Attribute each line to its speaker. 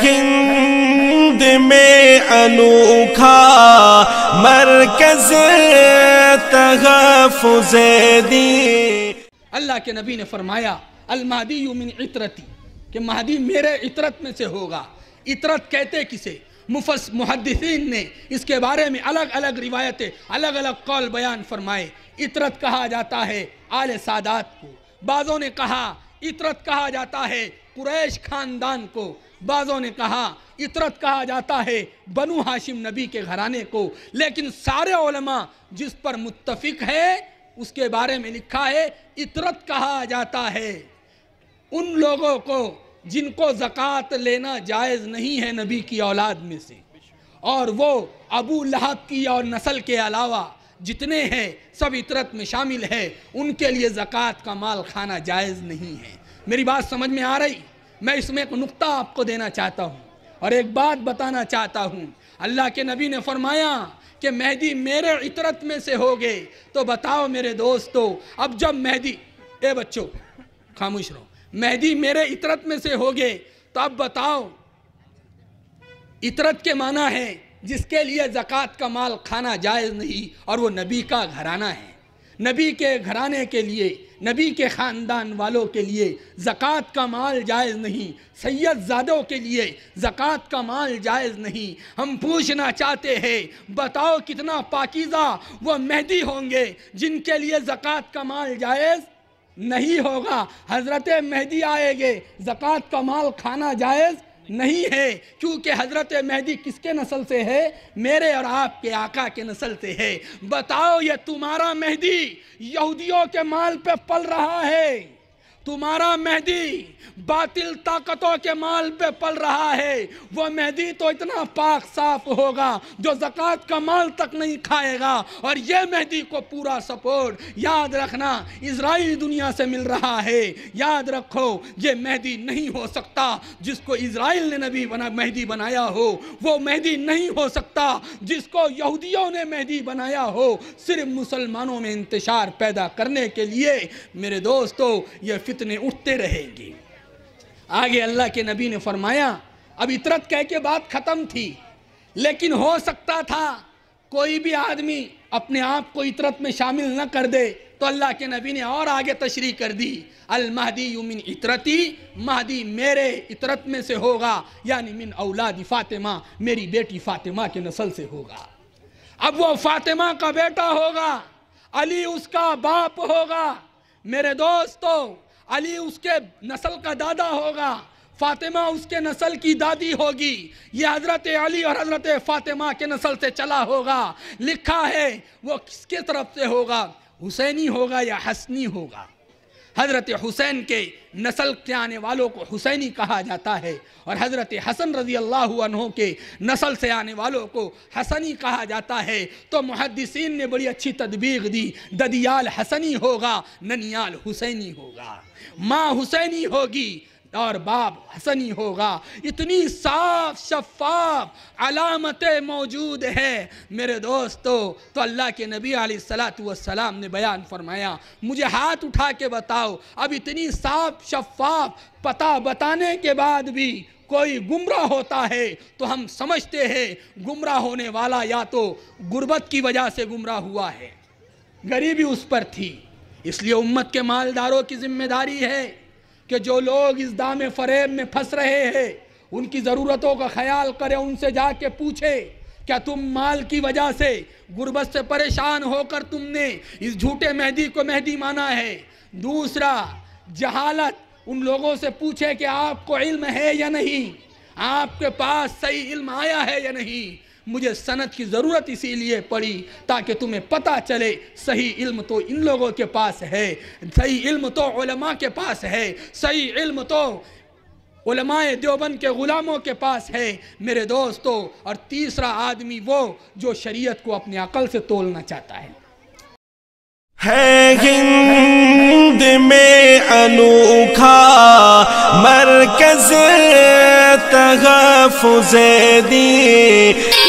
Speaker 1: ہند میں انوکھا مرکز تحفظ دین۔
Speaker 2: اللہ کے نبی نے فرمایا المہدی من عطرتی، کہ مہدی میرے عطرت میں سے ہوگا۔ عطرت کہتے کسے؟ محدثین نے اس کے بارے میں الگ الگ روایتیں، الگ الگ قول بیان فرمائے۔ عطرت کہا جاتا ہے آل سادات کو، بعضوں نے کہا عطرت کہا جاتا ہے قریش خاندان کو، بعضوں نے کہا عطرت کہا جاتا ہے بنو ہاشم نبی کے گھرانے کو، لیکن سارے علماء جس پر متفق ہے اس کے بارے میں لکھا ہے عطرت کہا جاتا ہے ان لوگوں کو جن کو زکوٰۃ لینا جائز نہیں ہے نبی کی اولاد میں سے، اور وہ ابو لہب کی اور نسل کے علاوہ جتنے ہیں سب عطرت میں شامل ہے، ان کے لیے زکوٰۃ کا مال کھانا جائز نہیں ہے۔ میری بات سمجھ میں آ رہی؟ میں اس میں ایک نقطہ آپ کو دینا چاہتا ہوں اور ایک بات بتانا چاہتا ہوں۔ اللہ کے نبی نے فرمایا کہ مہدی میرے عطرت میں سے ہوگے، تو بتاؤ میرے دوستو، اب جب مہدی، اے بچوں خاموش رہو، مہدی میرے عطرت میں سے ہوگے تو اب بتاؤ، عطرت کے معنی ہے جس کے لیے زکوٰۃ کا مال کھانا جائز نہیں، اور وہ نبی کا گھرانہ ہے۔ نبی کے گھرانے کے لیے، نبی کے خاندان والوں کے لیے زکوٰۃ کا مال جائز نہیں، سید زادوں کے لیے زکوٰۃ کا مال جائز نہیں۔ ہم پوچھنا چاہتے ہیں بتاؤ کتنا پاکیزہ وہ مہدی ہوں گے جن کے لیے زکوٰۃ کا مال جائز نہیں ہوگا۔ حضرت مہدی آئے گے، زکوٰۃ کا مال کھانا جائز نہیں ہے، کیونکہ حضرت مہدی کس کے نسل سے ہے؟ میرے اور آپ کے آقا کے نسل سے ہے۔ بتاؤ یہ تمہارا مہدی یہودیوں کے مال پہ پل رہا ہے، تمہارا مہدی باطل طاقتوں کے مال پہ پل رہا ہے، وہ مہدی تو اتنا پاک صاف ہوگا جو زکوٰۃ کا مال تک نہیں کھائے گا، اور یہ مہدی کو پورا سپورٹ۔ یاد رکھنا اسرائیل دنیا سے مل رہا ہے، یاد رکھو یہ مہدی نہیں ہو سکتا جس کو اسرائیل نے مہدی بنایا ہو، وہ مہدی نہیں ہو سکتا جس کو یہودیوں نے مہدی بنایا ہو، صرف مسلمانوں میں انتشار پیدا کرنے کے لیے۔ میرے دوستو یہ فتنے اٹھتے رہیں گے۔ آگے اللہ کے نبی نے فرمایا، اب عطرت کہہ کے بات ختم تھی، لیکن ہو سکتا تھا کوئی بھی آدمی اپنے آپ کو عطرت میں شامل نہ کر دے، تو اللہ کے نبی نے اور آگے تشریح کر دی، المہدی من عطرتی، مہدی میرے عطرت میں سے ہوگا، یعنی من اولاد فاطمہ، میری بیٹی فاطمہ کے نسل سے ہوگا۔ اب وہ فاطمہ کا بیٹا ہوگا، علی اس کا باپ ہوگا۔ میرے دوستو علی اس کے نسل کا دادا ہوگا، فاطمہ اس کے نسل کی دادی ہوگی، یہ حضرت علی اور حضرت فاطمہ کے نسل سے چلا ہوگا۔ لکھا ہے وہ کس کے طرف سے ہوگا، حسینی ہوگا یا حسنی ہوگا۔ حضرت حسین کے نسل کے آنے والوں کو حسینی کہا جاتا ہے، اور حضرت حسن رضی اللہ عنہ کے نسل سے آنے والوں کو حسنی کہا جاتا ہے۔ تو محدثین نے بڑی اچھی تدبیق دی، ددیال حسنی ہوگا، ننیال حسینی ہوگا، ماں حسینی ہوگی اور باپ حسنی ہوگا۔ اتنی صاف شفاف علامتیں موجود ہے میرے دوستو، تو اللہ کے نبی علیہ السلام نے بیان فرمایا، مجھے ہاتھ اٹھا کے بتاؤ، اب اتنی صاف شفاف پتہ بتانے کے بعد بھی کوئی گمراہ ہوتا ہے تو ہم سمجھتے ہیں گمراہ ہونے والا یا تو غربت کی وجہ سے گمراہ ہوا ہے، غریبی اس پر تھی۔ اس لیے امت کے مالداروں کی ذمہ داری ہے کہ جو لوگ اس دام فریب میں پھنس رہے ہیں ان کی ضرورتوں کا خیال کرے، ان سے جا کے پوچھے کیا تم مال کی وجہ سے غربت سے پریشان ہو کر تم نے اس جھوٹے مہدی کو مہدی مانا ہے؟ دوسرا، جہالت، ان لوگوں سے پوچھے کہ آپ کو علم ہے یا نہیں، آپ کے پاس صحیح علم آیا ہے یا نہیں۔ مجھے سند کی ضرورت اسی لیے پڑی تاکہ تمہیں پتہ چلے صحیح علم تو ان لوگوں کے پاس ہے، صحیح علم تو علماء کے پاس ہے، صحیح علم تو علماء دیوبند کے غلاموں کے پاس ہے میرے دوستو۔ اور تیسرا آدمی وہ جو شریعت کو اپنے عقل سے تولنا چاہتا ہے۔
Speaker 1: ہند میں انوکھا مرکز تحفظ دین۔